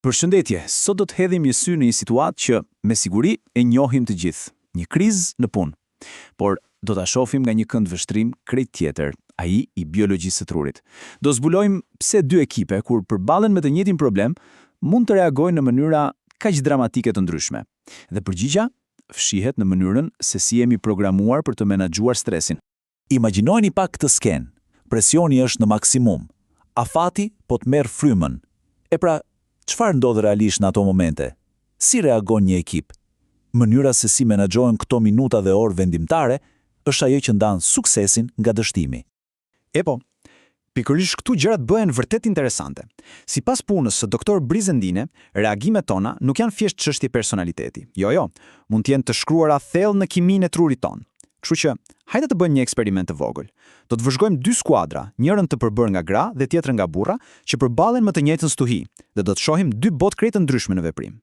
Përshëndetje, sot do të hedhim një sy në një situatë që me siguri e njohim të gjithë, një krizë në punë. Por do ta shohim nga një kënd vështrim krejt tjetër, ai i biologjisë së trurit. Do zbulojmë pse dy ekipe kur përballen me të njëjtin problem mund të reagojnë në mënyra kaq dramatike të ndryshme. Dhe përgjigja fshihet në mënyrën se si jemi programuar për të menaxhuar stresin. Imagjinojeni pak këtë skenë. Presioni është në maksimum. Afati po të merr frymën. E pra, çfarë ndodh realisht në ato momente? Si reagon një ekip? Mënyra se si menaxhohen këto minuta dhe orë vendimtare është ajo që ndan suksesin nga dështimi. Pikërisht këtu gjërat bëhen vërtet interesante. Sipas punës së doktor Brizendine, reagimet tona nuk janë thjesht çështje personaliteti. Jo, mund të jenë të shkruara thellë në kimin e trurit ton. Kështu që, hajde të bëjmë një eksperiment të vogël. Do të vëzhgojmë dy skuadra, njërën të përbërë nga gra dhe tjetrën nga burra, që përballen më të njëjtën stuhi, dhe do të shohim dy botë krejt të ndryshme në veprim.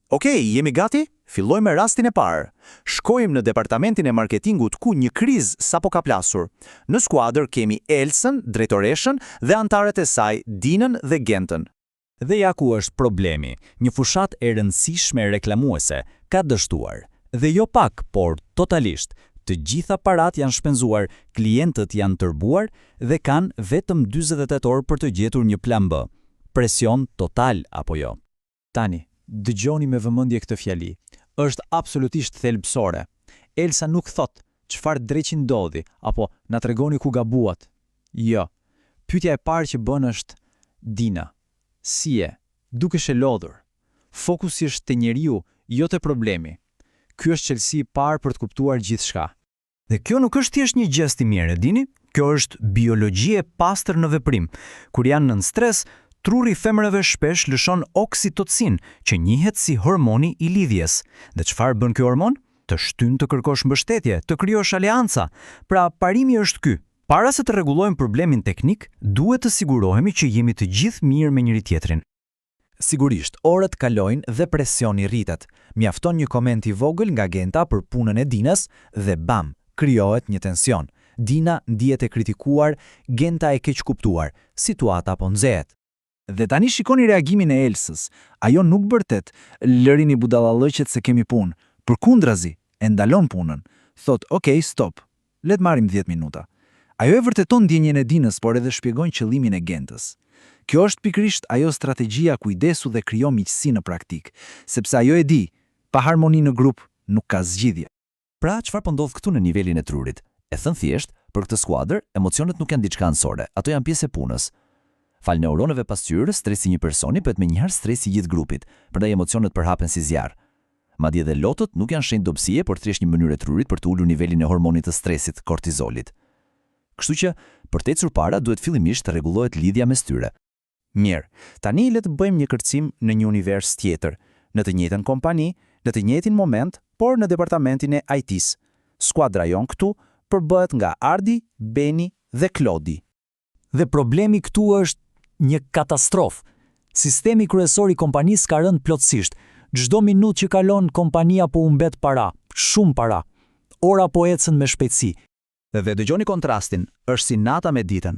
Okej, jemi gati? Fillojmë me rastin e parë. Shkojmë në departamentin e marketingut ku një krizë sapo ka plasur. Në skuadër kemi Elsën, drejtoreshën dhe antarët e saj, Dinën dhe Gentën. Dhe ja ku është problemi. Një fushat e rëndësishme reklamuese ka dështuar. Dhe jo pak, por totalisht. Të gjitha parat janë shpenzuar, klientët janë tërbuar dhe kanë vetëm 48 orë për të gjetur një plan B. Presion total apo jo? Tani, dëgjoni me vëmendje këtë fjali. Është absolutisht thelbësore. Elsa nuk thot çfarë dreqi ndodhi apo na tregoni ku gabuat. Jo. Pyetja e parë që bën është Dina. Si je? Dukesh e lodhur. Fokusi është te njeriu, jo te problemi. Ky është çelësi i parë për të kuptuar gjithçka. Dhe kjo nuk është thjesht një gjest i mirë, e dini? Kjo është biologji e pastër në veprim. Kur janë nën stres, truri i femrave shpesh lëshon oksitocin, që njihet si hormoni i lidhjes. Dhe çfarë bën ky hormon? Të shtyn të kërkosh mbështetje, të krijosh aleanca. Pra, parimi është ky. Para se të rregullojmë problemin teknik, duhet të sigurohemi që jemi të gjithë mirë me njëri tjetrin. Sigurisht, orët kalojnë dhe presioni rritet. Mjafton një koment i vogël nga Genta për punën e Dinës dhe bam, krijohet një tension. Dina ndihet e kritikuar, Genta e keq kuptuar, situata po nxehet. Dhe tani shikoni reagimin e Elsës. Ajo nuk bërtet, lërini budallallëqet se kemi punë. Përkundrazi, e ndalon punën. Thot, "Okej, stop. Le të marrim 10 minuta." Ajo e vërteton ndjenjen e Dinës, por edhe shpjegon qëllimin e Gentës. Kjo është pikërisht ajo strategjia kujdesu dhe krijon miqësi në praktik, sepse ajo e di, pa harmoni në grup nuk ka zgjidhje. Pra, çfarë po ndodh këtu në nivelin e trurit? E thën thjesht, për këtë skuadër, emocionet nuk janë diçka anësore, ato janë pjesë e punës. Fal neuronëve pasqyrë, stresi i një personi bëhet menjëherë stresi i gjithë grupit, prandaj emocionet përhapen si zjarr. Madje edhe lotët nuk janë shenjë dobësie, por thjesht një mënyrë e trurit për të ulur nivelin e hormonit të stresit, kortizolit. Kështu që, për të ecur para, duhet fillimisht të rregullohet lidhja mes tyre. Mirë, tani le të bëjmë një kërcim në një univers tjetër, në të njëjtën kompani, në të njëjtin moment, por në departamentin e IT-s. Skuadra jon këtu përbëhet nga Ardi, Beni dhe Klodi. Dhe problemi këtu është një katastrofë. Sistemi kryesor i kompanisë ka rënë plotësisht. Çdo minutë që kalon, kompania po humbet para, shumë para. Ora po ecën me shpejtësi. Dhe dëgjoni kontrastin, është si nata me ditën.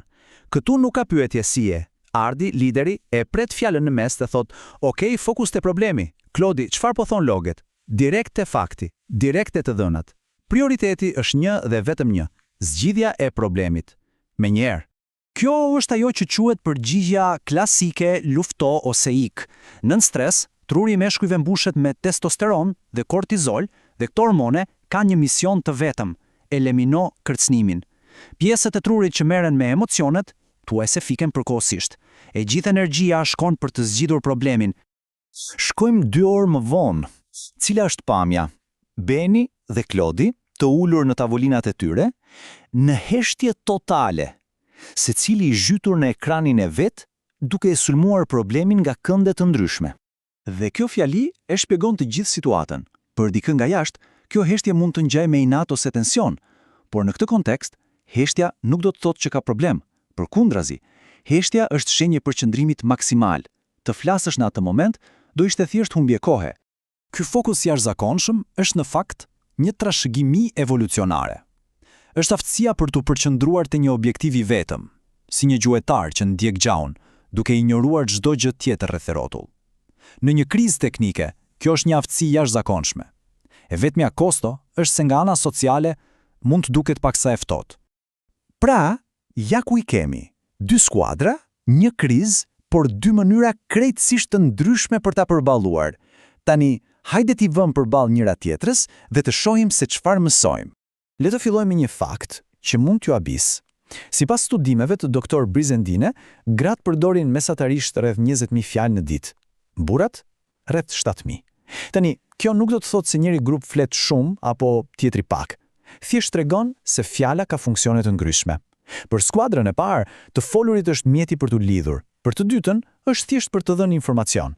Këtu nuk ka pyetje si je. Ardi, lideri, e pret fjalën në mes dhe thot, "Okej, fokus te problemi. Klodi, çfarë po thon loget?" Direkt te fakti, direkt te të dhënat. Prioriteti është një dhe vetëm një, zgjidhja e problemit. Menjëherë, kjo është ajo që quhet përgjigjja klasike lufto ose ik. Nën stres, truri i meshkujve mbushet me testosteron dhe kortizol dhe këto hormone kanë një mision të vetëm, elimino kërcënimin. Pjesët e trurit që merren me emocionet, thuajse fiken përkohësisht. E gjithë energjia shkon për të zgjidhur problemin. Shkojmë 2 orë më vonë. Cila është pamja? Beni dhe Klodi, të ulur në tavolinat e tyre, në heshtje totale, secili i zhytur në ekranin e vet, duke e sulmuar problemin nga kënde të ndryshme. Dhe kjo fjali e shpjegon të gjithë situatën. Për dikën nga jashtë, kjo heshtje mund të ngjajë me inat ose tension, por në këtë kontekst, heshtja nuk do të thotë që ka problem. Përkundrazi, heshtja është shenjë e përqendrimit maksimal. Të flasësh në atë moment do ishte thjesht humbje kohe. Ky fokus jashtëzakonshëm është në fakt një trashëgimi evolucionare. Është aftësia për të përqendruar te një objektiv i vetëm, si një gjuetar që ndjek gjaun, duke injoruar çdo gjë tjetër rreth rrotull. Në një krizë teknike, kjo është një aftësi jashtëzakonshme. E vetmja kosto është se nga ana sociale mund të duket paksa e ftohtë. Pra, ja ku i kemi. 2 skuadra, një krizë, por 2 mënyra krejtësisht të ndryshme për ta përballuar. Tani, hajde t'i vëmë përballë njëra tjetrës dhe të shohim se çfarë mësojmë. Le të fillojmë me një fakt që mund t'ju abis. Sipas studimeve të doktor Brizendine, gratë përdorin mesatarisht rreth 20.000 fjalë në ditë. Burrat rreth 7.000. Tani, kjo nuk do të thotë se njëri grup flet shumë apo tjetri pak. Thjesht tregon se fjala ka funksione të ndryshme. Për skuadrën e parë, të folurit është mjeti për t'u lidhur. Për të dytën, është thjesht për të dhënë informacion.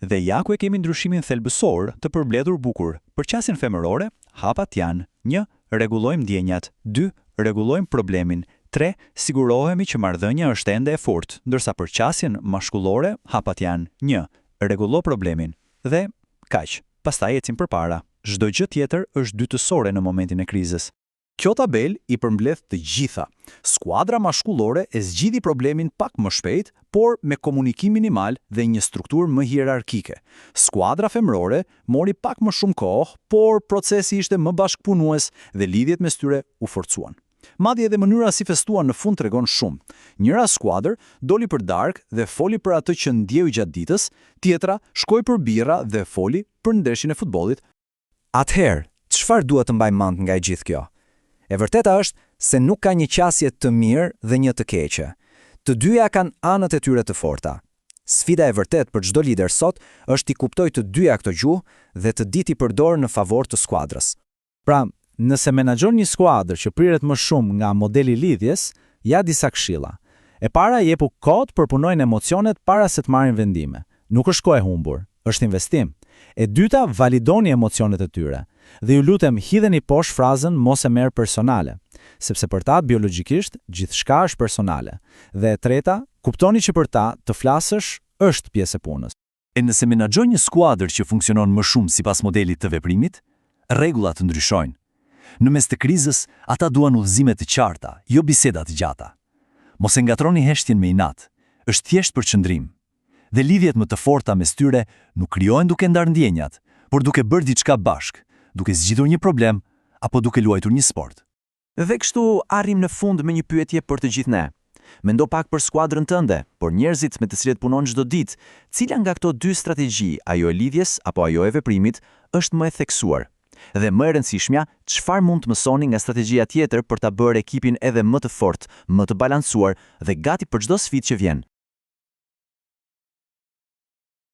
Dhe ja ku e kemi ndryshimin thelbësor të përbledhur bukur. Për qasjen femërore, hapat janë: 1. Rregullojmë ndjenjat, 2. Rregullojmë problemin, 3. Sigurohemi që marrëdhënia është ende e fortë, ndërsa për qasjen mashkullore, hapat janë: 1. Rregullo problemin dhe kaq. Pastaj ecim përpara. Çdo gjë tjetër është dytësore në momentin e krizës. Kjo tabel i përmbledh të gjitha. Skuadra mashkullore e zgjidhi problemin pak më shpejt, por me komunikim minimal dhe një strukturë më hierarkike. Skuadra femërore mori pak më shumë kohë, por procesi ishte më bashkëpunues dhe lidhjet mes tyre u forcuan. Madje edhe mënyra si festuan në fund tregon shumë. Njëra skuadër doli për darkë dhe foli për atë që ndjeu gjatë ditës, tjetra shkoi për birra dhe foli për ndeshjen e futbollit. Atëherë, çfarë duhet të mbaj mend nga e gjithë kjo? E vërteta është se nuk ka një qasje të mirë dhe një të keqe. Të dyja kanë anët e tyre të forta. Sfida e vërtet për çdo lider sot është t'i kuptojë të dyja këto gjuhë dhe të ditë i përdorë në favor të skuadrës. Pra, nëse menaxhon një skuadër që priret më shumë nga modeli lidhjes, ja disa këshilla. E para, jepu kohë për punojnë emocionet para se të marrin vendime. Nuk është kohë e humbur, është investim. E dyta, validoni emocionet e tyre. Dhe ju lutem hidheni poshtë frazën mos e merr personale, sepse për ta biologjikisht gjithçka është personale. Dhe e treta, kuptoni që për ta të flasësh është pjesë e punës. E nëse menaxhon një skuadër që funksionon më shumë sipas modelit të veprimit, rregullat të ndryshojnë. Në mes të krizës, ata duan udhëzime të qarta, jo biseda të gjata. Mos e ngatroni heshtjen me inat, është thjesht për qëndrim. Dhe lidhjet më të forta mes tyre nuk krijohen duke ndarë ndjenjat, por duke bërë diçka bashkë, duke zgjidhur një problem apo duke luajtur një sport. Dhe kështu arrim në fund me një pyetje për të gjithë ne. Mendo pak për skuadrën tënde, por njerëzit me të cilët punon çdo ditë, cila nga këto 2 strategji, ajo e lidhjes apo ajo e veprimit, është më e theksuar? Dhe më e rëndësishmja, çfarë mund të mësoni nga strategjia tjetër për ta bërë ekipin edhe më të fortë, më të balancuar dhe gati për çdo sfidë që vjen?